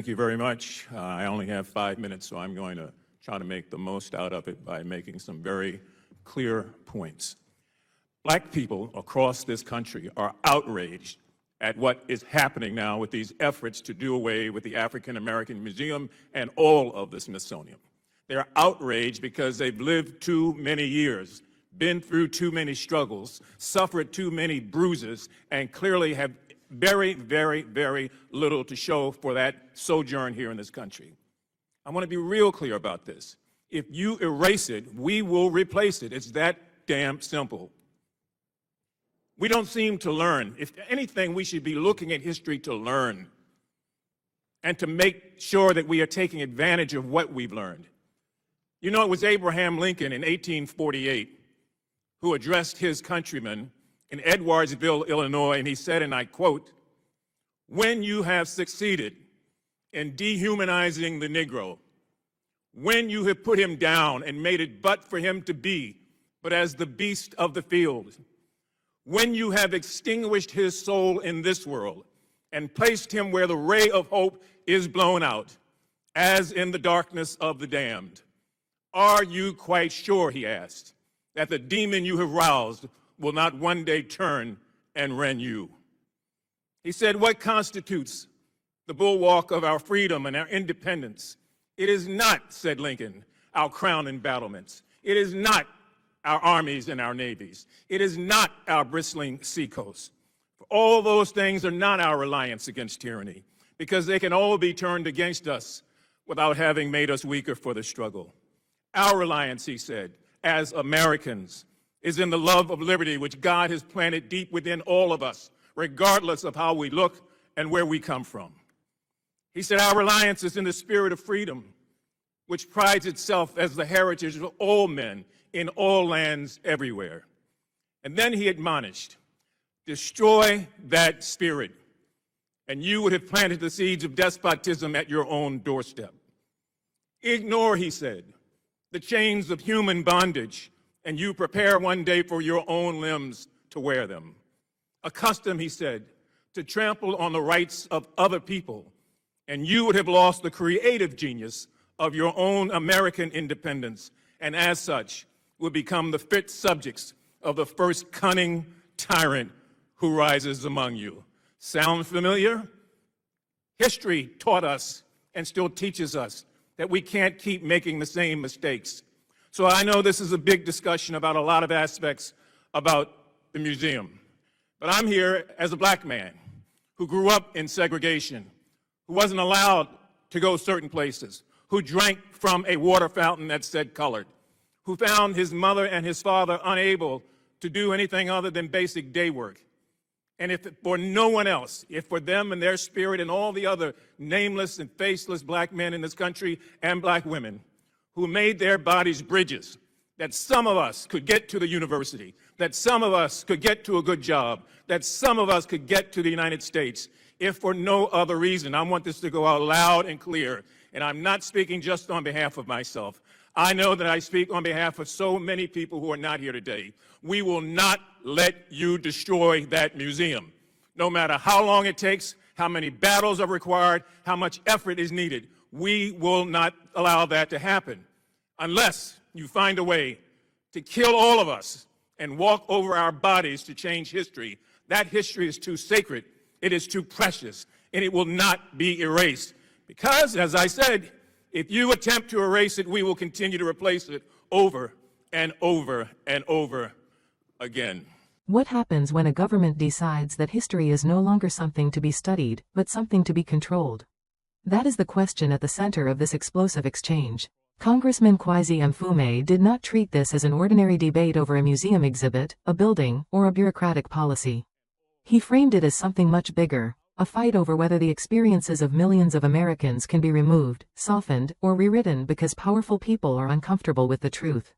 Thank you very much. I only have 5 minutes, so I'm going to try to make the most out of it by making some very clear points. Black people across this country are outraged at what is happening now with these efforts to do away with the African American Museum and all of the Smithsonian. They're outraged because they've lived too many years, been through too many struggles, suffered too many bruises, and clearly have very, very, very little to show for that sojourn here in this country. I want to be real clear about this. If you erase it, we will replace it. It's that damn simple. We don't seem to learn. If anything, we should be looking at history to learn and to make sure that we are taking advantage of what we've learned. You know, it was Abraham Lincoln in 1848 who addressed his countrymen in Edwardsville, Illinois, and he said, and I quote, "When you have succeeded in dehumanizing the Negro, when you have put him down and made it but for him to be, but as the beast of the field, when you have extinguished his soul in this world and placed him where the ray of hope is blown out, as in the darkness of the damned, are you quite sure," he asked, "that the demon you have roused will not one day turn and rend you?" He said, what constitutes the bulwark of our freedom and our independence? It is not, said Lincoln, our crown and battlements. It is not our armies and our navies. It is not our bristling seacoasts. For all those things are not our reliance against tyranny, because they can all be turned against us without having made us weaker for the struggle. Our reliance, he said, as Americans, is in the love of liberty which God has planted deep within all of us, regardless of how we look and where we come from. He said our reliance is in the spirit of freedom, which prides itself as the heritage of all men in all lands everywhere. And then he admonished, destroy that spirit, and you would have planted the seeds of despotism at your own doorstep. Ignore, he said, the chains of human bondage, and you prepare one day for your own limbs to wear them. Accustom, he said, to trample on the rights of other people, and you would have lost the creative genius of your own American independence, and as such, would become the fit subjects of the first cunning tyrant who rises among you. Sound familiar? History taught us and still teaches us that we can't keep making the same mistakes. So I know this is a big discussion about a lot of aspects about the museum, but I'm here as a black man who grew up in segregation, who wasn't allowed to go certain places, who drank from a water fountain that said colored, who found his mother and his father unable to do anything other than basic day work. And if for no one else, if for them and their spirit and all the other nameless and faceless black men in this country and black women who made their bodies bridges, that some of us could get to the university, that some of us could get to a good job, that some of us could get to the United States, if for no other reason. I want this to go out loud and clear, and I'm not speaking just on behalf of myself. I know that I speak on behalf of so many people who are not here today. We will not let you destroy that museum. No matter how long it takes, how many battles are required, how much effort is needed, we will not allow that to happen unless you find a way to kill all of us and walk over our bodies to change history. That history is too sacred, it is too precious, and it will not be erased. Because, as I said, if you attempt to erase it, we will continue to replace it over and over and over again. What happens when a government decides that history is no longer something to be studied, but something to be controlled? That is the question at the center of this explosive exchange. Congressman Kweisi Mfume did not treat this as an ordinary debate over a museum exhibit, a building, or a bureaucratic policy. He framed it as something much bigger, a fight over whether the experiences of millions of Americans can be removed, softened, or rewritten because powerful people are uncomfortable with the truth.